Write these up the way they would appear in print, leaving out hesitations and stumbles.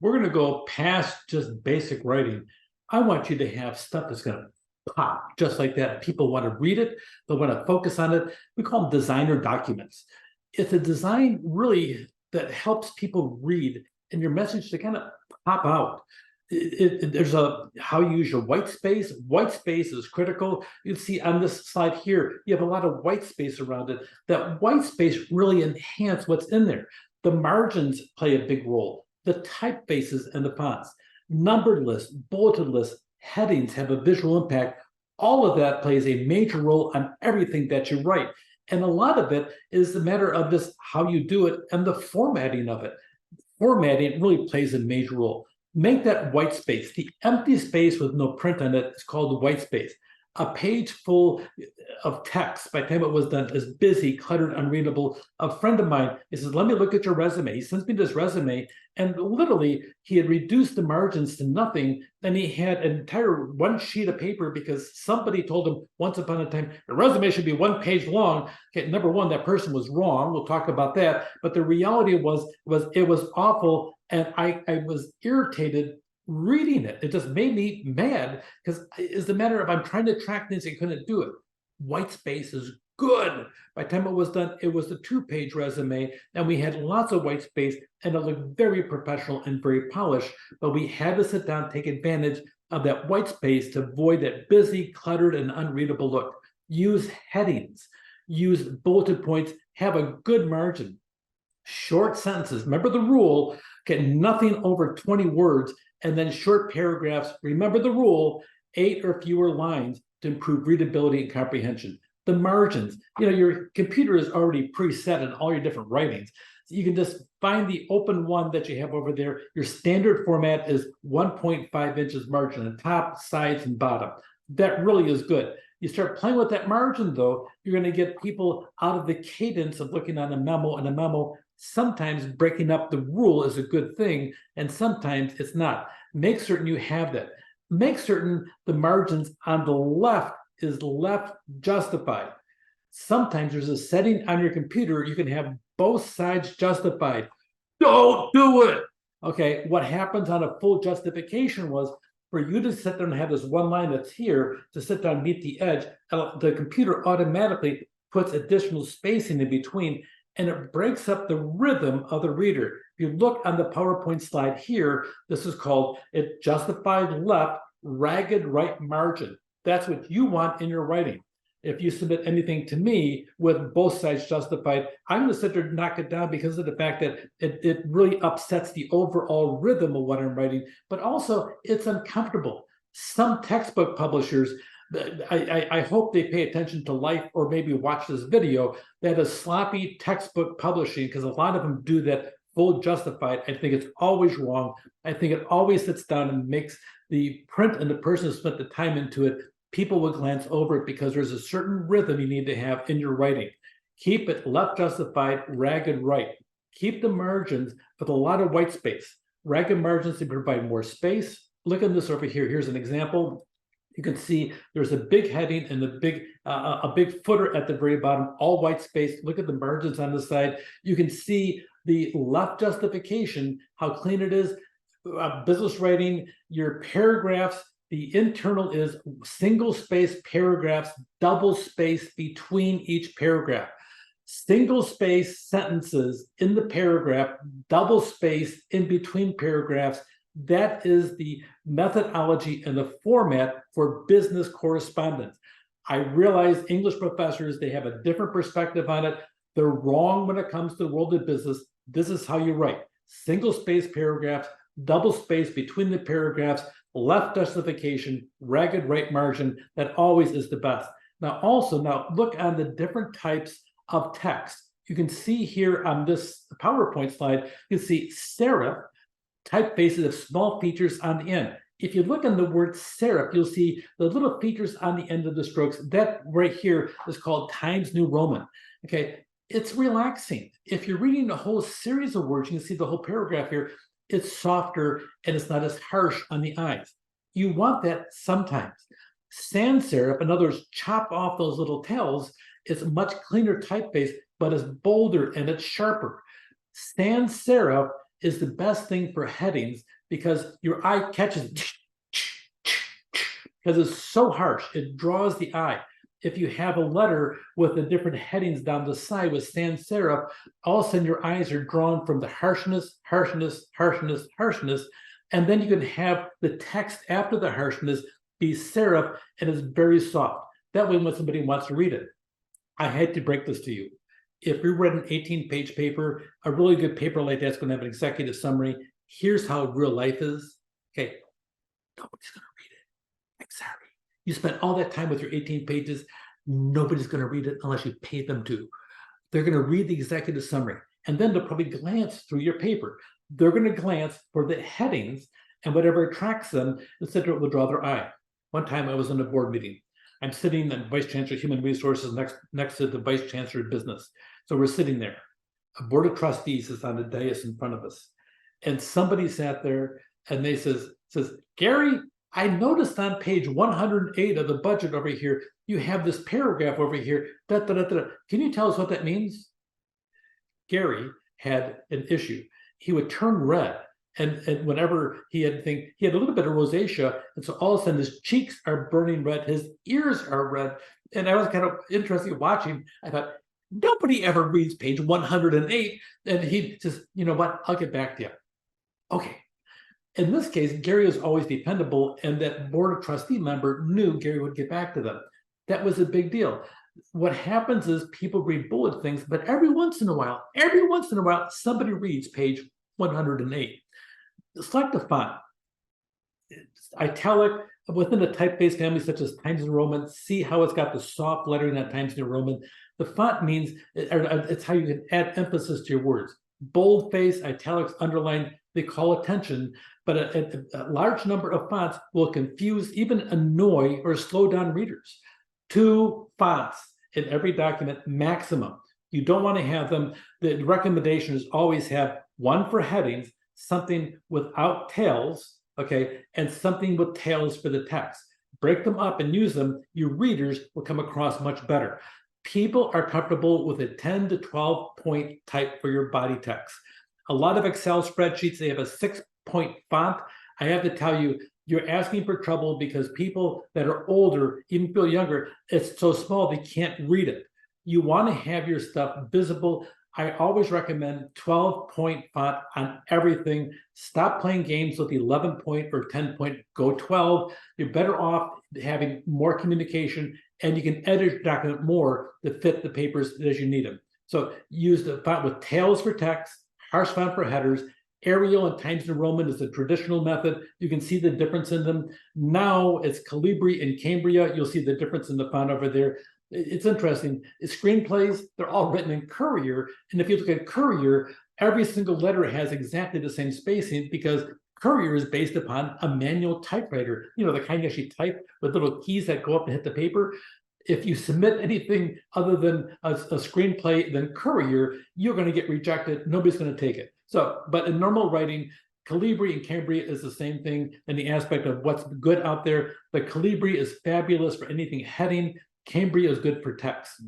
we're going to go past just basic writing. I want you to have stuff that's going to pop just like that. People want to read it, they want to focus on it. We call them designer documents. It's a design really that helps people read and your message to kind of pop out. There's a how you use your white space. White space is critical. You see on this slide here, you have a lot of white space around it. That white space really enhance what's in there. The margins play a big role. The typefaces and the fonts, numbered lists, bulleted lists, headings have a visual impact. All of that plays a major role on everything that you write. And a lot of it is a matter of just how you do it and the formatting of it. Formatting really plays a major role. Make that white space. The empty space with no print on it is called the white space. A page full of text, by the time it was done, is busy, cluttered, unreadable. A friend of mine, he says, let me look at your resume. He sends me this resume, and literally, he had reduced the margins to nothing. Then he had an entire one sheet of paper because somebody told him once upon a time, the resume should be 1 page long. Okay, number one, that person was wrong. We'll talk about that. But the reality was it was awful, and I was irritated reading it. It just made me mad because it's a matter of I'm trying to track things and couldn't do it. White space is good. By the time it was done, it was a 2-page resume, and we had lots of white space, and it looked very professional and very polished. But we had to sit down, take advantage of that white space to avoid that busy, cluttered, and unreadable look. Use headings, use bulleted points, have a good margin. Short sentences. Remember the rule, get nothing over 20 words, and then short paragraphs. Remember the rule, 8 or fewer lines to improve readability and comprehension. The margins, your computer is already preset in all your different writings. So you can just find the open one that you have over there. Your standard format is 1.5 inches margin on top, sides, and bottom. That really is good. You start playing with that margin, though, you're going to get people out of the cadence of looking on a memo and a memo. Sometimes breaking up the rule is a good thing, and sometimes it's not. Make certain you have that. Make certain the margins on the left is left justified. Sometimes there's a setting on your computer, you can have both sides justified. Don't do it. Okay, what happens on a full justification was for you to sit there and have this one line that's here to sit down and meet the edge, the computer automatically puts additional spacing in between, and it breaks up the rhythm of the reader. If you look on the PowerPoint slide here, this is called a justified left, ragged right margin. That's what you want in your writing. If you submit anything to me with both sides justified, I'm going to sit there and knock it down because of the fact that it really upsets the overall rhythm of what I'm writing, but also it's uncomfortable. Some textbook publishers, I hope they pay attention to life or maybe watch this video, that is sloppy textbook publishing, because a lot of them do that full justified. I think it's always wrong. I think it always sits down and makes the print and the person who spent the time into it, people will glance over it because there's a certain rhythm you need to have in your writing. Keep it left justified, ragged right. Keep the margins with a lot of white space. Ragged margins to provide more space. Look at this over here. Here's an example. You can see there's a big heading and a big footer at the very bottom, all white space. Look at the margins on the side. You can see the left justification, how clean it is. Business writing, your paragraphs, the internal is single space paragraphs, double space between each paragraph. Single space sentences in the paragraph, double space in between paragraphs. That is the methodology and the format for business correspondence. I realize English professors, they have a different perspective on it. They're wrong when it comes to the world of business. This is how you write. Single space paragraphs, double space between the paragraphs, left justification, ragged right margin. That always is the best. Now look on the different types of text. You can see here on this PowerPoint slide, you can see serif, typefaces of small features on the end. If you look on the word serif, you'll see the little features on the end of the strokes. That right here is called Times New Roman. Okay, it's relaxing. If you're reading a whole series of words, you can see the whole paragraph here. It's softer and it's not as harsh on the eyes. You want that sometimes. Sans serif, in other words, chop off those little tails. It's a much cleaner typeface, but it's bolder and it's sharper. Sans serif is the best thing for headings because your eye catches it because it's so harsh. It draws the eye. If you have a letter with the different headings down the side with sans serif, all of a sudden your eyes are drawn from the harshness, harshness, harshness, harshness, and then you can have the text after the harshness be serif and it's very soft. That way, when somebody wants to read it, I hate to break this to you. If we read an 18-page paper, a really good paper like that's going to have an executive summary. Here's how real life is. Okay, nobody's going to read it. I'm sorry. You spent all that time with your 18 pages. Nobody's going to read it unless you pay them to. They're going to read the executive summary, and then they'll probably glance through your paper. They're going to glance for the headings, and whatever attracts them, etc., will draw their eye. One time I was in a board meeting. I'm sitting in Vice Chancellor Human Resources next to the Vice Chancellor of Business. So we're sitting there. A board of trustees is on the dais in front of us. And somebody sat there and they says, Gary, I noticed on page 108 of the budget over here, you have this paragraph over here. Da, da, da, da. Can you tell us what that means? Gary had an issue. He would turn red. And whenever he had he had a little bit of rosacea, and so all of a sudden his cheeks are burning red, his ears are red, and I was kind of interested watching. I thought, nobody ever reads page 108, and he says, you know what, I'll get back to you. Okay. In this case, Gary was always dependable, and that board of trustee member knew Gary would get back to them. That was a big deal. What happens is people read bullet things, but every once in a while, somebody reads page 108. Select a font. It's italic within a typeface family such as Times New Roman. See how it's got the soft lettering that Times New Roman. The font means it's how you can add emphasis to your words. Boldface, italics, underline, they call attention, but a large number of fonts will confuse, even annoy or slow down readers. 2 fonts in every document maximum. You don't want to have them. The recommendation is always have one for headings, something without tails, okay, and something with tails for the text. Break them up and use them. Your readers will come across much better. People are comfortable with a 10 to 12 point type for your body text. A lot of Excel spreadsheets, they have a 6-point font. I have to tell you, you're asking for trouble because people that are older, even feel younger, it's so small they can't read it. You want to have your stuff visible. I always recommend 12-point font on everything. Stop playing games with 11-point or 10-point. Go 12. You're better off having more communication, and you can edit your document more to fit the papers as you need them. So use the font with tails for text, harsh font for headers. Arial and Times New Roman is the traditional method. You can see the difference in them. Now it's Calibri and Cambria. You'll see the difference in the font over there. It's interesting. Screenplays, they're all written in Courier. And if you look at Courier, every single letter has exactly the same spacing because Courier is based upon a manual typewriter. You know, the kind you actually type with little keys that go up and hit the paper. If you submit anything other than a screenplay than Courier, you're going to get rejected. Nobody's going to take it. So, but in normal writing, Calibri and Cambria is the same thing in the aspect of what's good out there. But Calibri is fabulous for anything heading. Cambria is good for text.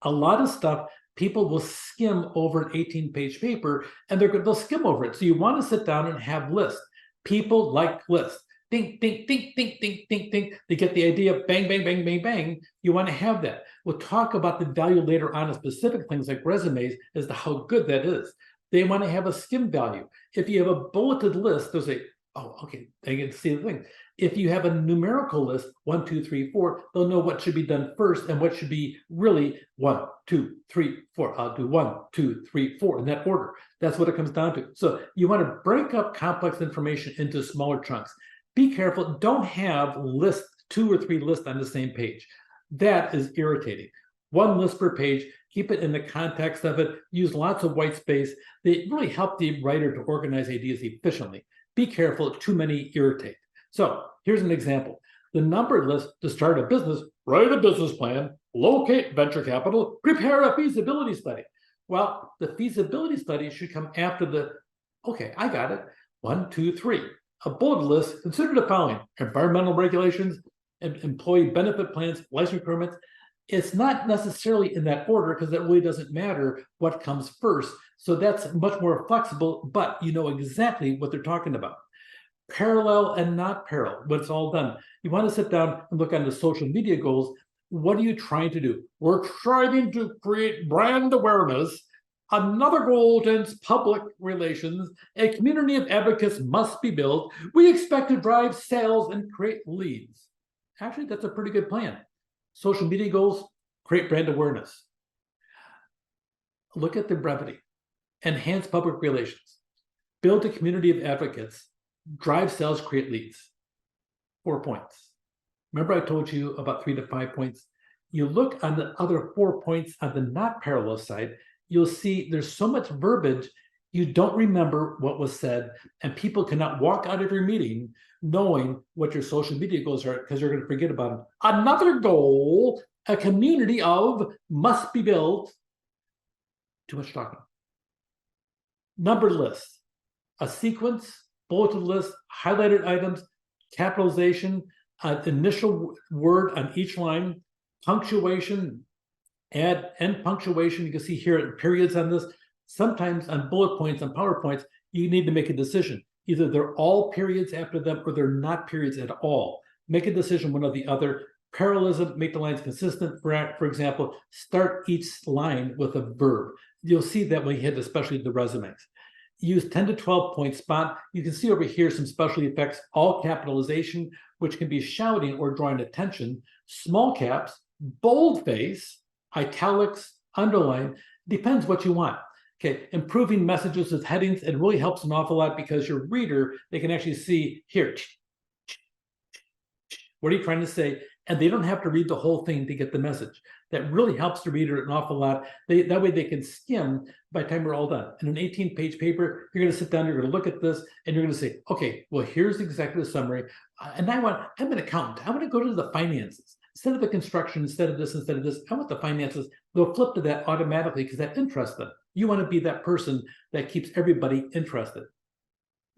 A lot of stuff people will skim over an 18-page paper, and they'll skim over it. So you want to sit down and have lists. People like lists. Think, think, think, think, think, think, think. They get the idea of bang, bang, bang, bang, bang. You want to have that. We'll talk about the value later on of specific things like resumes as to how good that is. They want to have a skim value. If you have a bulleted list, they'll say, oh, okay, they can see the thing. If you have a numerical list, 1, 2, 3, 4, they'll know what should be done first and what should be really 1, 2, 3, 4. I'll do 1, 2, 3, 4 in that order. That's what it comes down to. So you want to break up complex information into smaller chunks. Be careful. Don't have lists, 2 or 3 lists on the same page. That is irritating. 1 list per page. Keep it in the context of it. Use lots of white space. They really help the writer to organize ideas efficiently. Be careful. Too many irritate. So here's an example. The numbered list to start a business: write a business plan, locate venture capital, prepare a feasibility study. Well, the feasibility study should come after the, okay, I got it. 1, 2, 3. A bullet list: consider the following: environmental regulations, employee benefit plans, license requirements. It's not necessarily in that order because it really doesn't matter what comes first. So that's much more flexible, but you know exactly what they're talking about. Parallel and not parallel, when it's all done. You want to sit down and look on the social media goals. What are you trying to do? We're trying to create brand awareness. Another goal is public relations. A community of advocates must be built. We expect to drive sales and create leads. Actually, that's a pretty good plan. Social media goals, create brand awareness. Look at the brevity. Enhance public relations. Build a community of advocates. Drive sales, create leads. 4 points. Remember I told you about 3 to 5 points? You look on the other 4 points on the not parallel side, you'll see there's so much verbiage, you don't remember what was said, and people cannot walk out of your meeting knowing what your social media goals are because you're going to forget about them. Another goal, a community of must be built. Too much talking. Numbered list, a sequence, bulleted list, highlighted items, capitalization, initial word on each line, punctuation, add end punctuation. You can see here periods on this. Sometimes on bullet points, on PowerPoints, you need to make a decision. Either they're all periods after them or they're not periods at all. Make a decision, one or the other. Parallelism, make the lines consistent. For example, start each line with a verb. You'll see that when you hit especially the resumes. Use 10 to 12 point spot. You can see over here some special effects, all capitalization, which can be shouting or drawing attention, small caps, boldface, italics, underline, depends what you want. Okay, improving messages with headings, it really helps an awful lot because your reader, they can actually see here, what are you trying to say? And they don't have to read the whole thing to get the message. That really helps the reader an awful lot. That way they can skim by the time we're all done. In an 18-page paper, you're going to sit down, you're going to look at this, and you're going to say, okay, well, here's the executive summary. And I'm an accountant. I want to go to the finances. Instead of the construction, instead of this, I want the finances. They'll flip to that automatically because that interests them. You want to be that person that keeps everybody interested.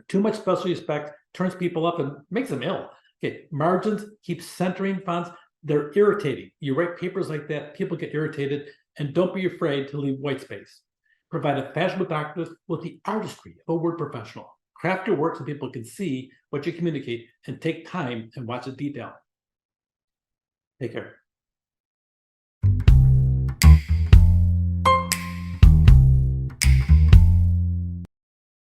Too much special effect turns people up and makes them ill. Okay, margins, keep centering fonts. They're irritating. You write papers like that, people get irritated, and don't be afraid to leave white space. Provide a fashionable document with the artistry of a word professional. Craft your work so people can see what you communicate and take time and watch the detail. Take care.